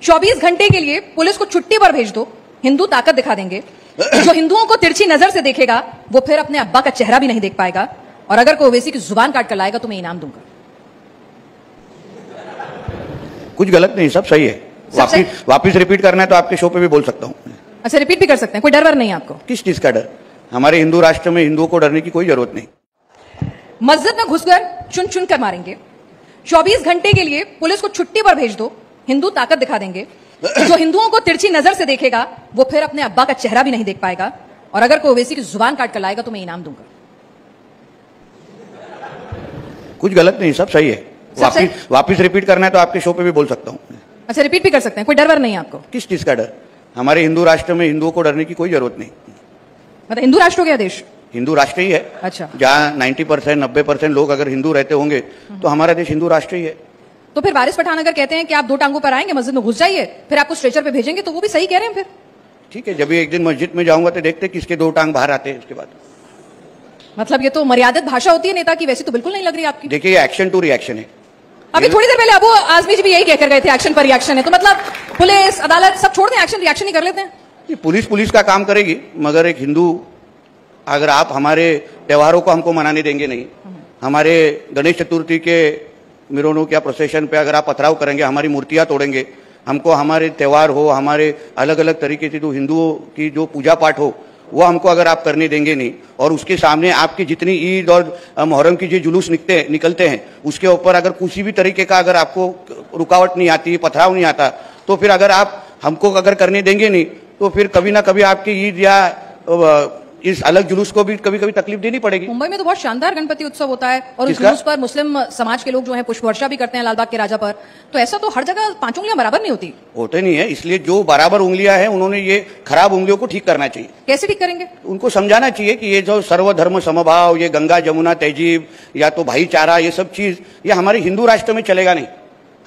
24 घंटे के लिए पुलिस को छुट्टी पर भेज दो, हिंदू ताकत दिखा देंगे। जो हिंदुओं को तिरछी नजर से देखेगा वो फिर अपने अब्बा का चेहरा भी नहीं देख पाएगा, और अगर कोई ओवैसी की जुबान काट कर लाएगा तो मैं इनाम दूंगा। कुछ गलत नहीं, सब सही है। वापिस रिपीट करना है तो आपके शो पे भी बोल सकता हूं। अच्छा, रिपीट भी कर सकते हैं, कोई डर वर नहीं है आपको? किस चीज का डर? हमारे हिंदू राष्ट्र में हिंदुओं को डरने की कोई जरूरत नहीं। मस्जिद में घुसकर चुन चुन कर मारेंगे। 24 घंटे के लिए पुलिस को छुट्टी पर भेज दो, हिंदू ताकत दिखा देंगे। जो हिंदुओं को तिरछी नजर से देखेगा वो फिर अपने अब्बा का चेहरा भी नहीं देख पाएगा, और अगर कोई ओवैसी की जुबान काट कर लाएगा तो मैं इनाम दूंगा। कुछ गलत नहीं, सब सही है। वापिस रिपीट करना है तो आपके शो पे भी बोल सकता हूं। अच्छा, रिपीट भी कर सकते हैं, कोई डर वर नहीं है आपको? किस चीज का डर? हमारे हिंदू राष्ट्र में हिंदुओं को डरने की कोई जरूरत नहीं। मतलब हिंदू राष्ट्र हो गया देश? हिंदू राष्ट्र ही है। अच्छा, जहां 90% 90% लोग अगर हिंदू रहते होंगे तो हमारा देश हिंदू राष्ट्र ही है। तो फिर वारिस पठान अगर कहते हैं कि आप 2 टांगों पर आएंगे, मस्जिद में घुस जाइए, फिर आपको स्ट्रेचर पे भेजेंगे, तो वो भी सही कह रहे हैं फिर? ठीक है, जब भी एक दिन मस्जिद में जाऊंगा तो देखते किसके 2 टांग बाहर आते हैं उसके बाद। मतलब ये तो मर्यादित भाषा होती है नेता की, वैसे तो बिल्कुल नहीं लग रही आपकी। देखिए, ये एक्शन टू रिएक्शन है। अभी थोड़ी देर पहले अबू आजमी जी भी यही कहकर गए थे, एक्शन पर रिएक्शन है, तो मतलब पुलिस अदालत सब छोड़ दें, एक्शन रिएक्शन ही कर लेते हैं। पुलिस का काम करेगी, मगर एक हिंदू अगर आप हमारे त्योहारों को हमको मनाने देंगे नहीं, हमारे गणेश चतुर्थी के मिरोनों या प्रोसेशन पे अगर आप पथराव करेंगे, हमारी मूर्तियां तोड़ेंगे, हमको हमारे त्योहार हो, हमारे अलग अलग तरीके से जो हिंदुओं की जो पूजा पाठ हो वो हमको अगर आप करने देंगे नहीं, और उसके सामने आपकी जितनी ईद और मुहर्रम की जो जुलूस निकलते हैं उसके ऊपर अगर किसी भी तरीके का अगर आपको रुकावट नहीं आती, पथराव नहीं आता, तो फिर अगर आप हमको अगर करने देंगे नहीं तो फिर कभी ना कभी आपकी ईद या इस अलग जुलूस को भी कभी कभी तकलीफ देनी पड़ेगी। मुंबई में तो बहुत शानदार गणपति उत्सव होता है, और उस जुलूस पर मुस्लिम समाज के लोग जो है पुष्प वर्षा भी करते हैं लालबाग के राजा पर, तो ऐसा तो हर जगह 5 उंगलियां बराबर नहीं होती। होते नहीं है, इसलिए जो बराबर उंगलियां हैं उन्होंने ये खराब उंगलियों को ठीक करना चाहिए। कैसे ठीक करेंगे? उनको समझाना चाहिए कि ये जो सर्वधर्म समभाव, ये गंगा जमुना तहजीब या तो भाईचारा, ये सब चीज ये हमारे हिंदू राष्ट्र में चलेगा नहीं।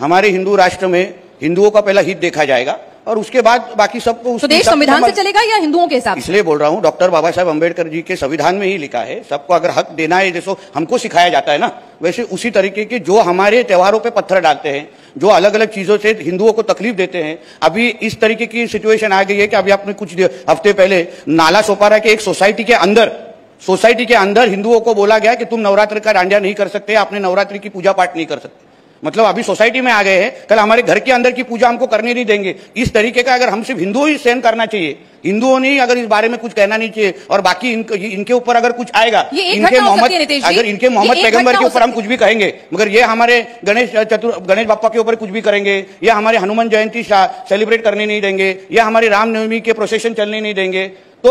हमारे हिंदू राष्ट्र में हिंदुओं का पहला हित देखा जाएगा और उसके बाद बाकी सबको। तो देश संविधान से चलेगा या हिंदुओं के हिसाब से? इसलिए बोल रहा हूँ, डॉक्टर बाबा साहब अम्बेडकर जी के संविधान में ही लिखा है, सबको अगर हक देना है, जैसे हमको सिखाया जाता है ना, वैसे उसी तरीके के जो हमारे त्योहारों पे पत्थर डालते हैं, जो अलग अलग चीजों से हिंदुओं को तकलीफ देते हैं। अभी इस तरीके की सिचुएशन आ गई है कि अभी आपने कुछ हफ्ते पहले नाला सोपारा के एक सोसाइटी के अंदर हिंदुओं को बोला गया कि तुम नवरात्र का डांडिया नहीं कर सकते, आपने नवरात्रि की पूजा पाठ नहीं कर सकते। मतलब अभी सोसाइटी में आ गए हैं, कल हमारे घर के अंदर की पूजा हमको करने नहीं देंगे। इस तरीके का अगर हम सिर्फ हिंदुओं ही सहन करना चाहिए, हिंदुओं ने अगर इस बारे में कुछ कहना नहीं चाहिए, और बाकी इनके ऊपर अगर कुछ आएगा, इनके मोहम्मद पैगंबर के ऊपर हम कुछ भी कहेंगे, मगर ये हमारे गणेश बाप्पा के ऊपर कुछ भी करेंगे, या हमारे हनुमान जयंती सेलिब्रेट करने नहीं देंगे, या हमारे रामनवमी के प्रोसेशन चलने नहीं देंगे, तो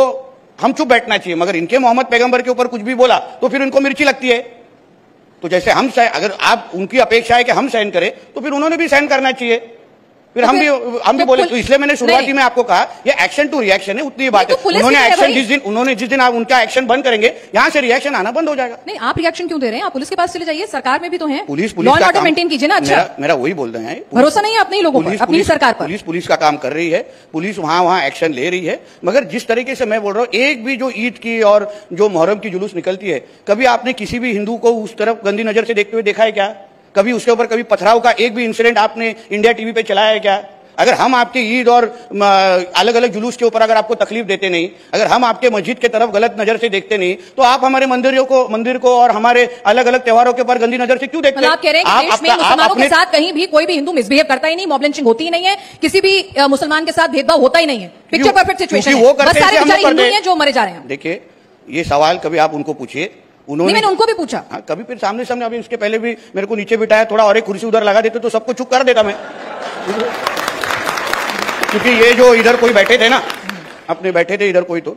हम चुप बैठना चाहिए। मगर इनके मोहम्मद पैगंबर के ऊपर कुछ भी बोला तो फिर इनको मिर्ची लगती है। तो जैसे अगर आप उनकी अपेक्षा है कि हम सहन करें, तो फिर उन्होंने भी सहन करना चाहिए, फिर हम भी बोले। तो इसलिए मैंने शुरुआती में आपको कहा ये एक्शन टू रिएक्शन है, उतनी बात है। उन्होंने जिस दिन आप उनका एक्शन बंद करेंगे, यहाँ से रिएक्शन आना बंद हो जाएगा। नहीं, आप रिएक्शन क्यों दे रहे हैं? आप पुलिस के पास चले जाइए, सरकार में भी तो है, पुलिस का मेंटेन कीजिए ना। अच्छा, मेरा वही बोल रहे हैं, भरोसा नहीं है अपने लोगों पर, अपनी सरकार पर। पुलिस का काम कर रही है, पुलिस वहां एक्शन ले रही है, मगर जिस तरीके से मैं बोल रहा हूँ, एक भी जो ईद की और जो मुहर्रम की जुलूस निकलती है, कभी आपने किसी भी हिंदू को उस तरफ गंदी नजर से देखते हुए देखा है क्या? कभी उसके ऊपर कभी पथराव का एक भी इंसिडेंट आपने इंडिया टीवी पे चलाया है क्या? अगर हम आपके ईद और अलग अलग जुलूस के ऊपर अगर आपको तकलीफ देते नहीं, अगर हम आपके मस्जिद के तरफ गलत नजर से देखते नहीं, तो आप हमारे मंदिर को और हमारे अलग अलग त्योहारों के ऊपर गंदी नजर से क्यों देखते हैं? आप कह रहे हैं कि देश में मुसलमानों के साथ कहीं भी कोई भी हिंदू मिसबिहेव करता ही नहीं, मॉब लिंचिंग होती ही नहीं है, किसी भी मुसलमान के साथ भेदभाव होता ही नहीं है, पिक्चर परफेक्ट सिचुएशन है, बस सारे बेचारे हिंदू ही हैं जो मरे जा रहे हैं। देखिए, ये सवाल कभी आप उनको पूछिए, मैंने उनको भी पूछा। हाँ, कभी फिर सामने अभी उसके पहले भी मेरे को नीचे बिठाया, थोड़ा और एक कुर्सी उधर लगा देते तो सबको चुप कर देता मैं, क्योंकि ये जो इधर कोई बैठे थे ना, अपने बैठे थे इधर कोई तो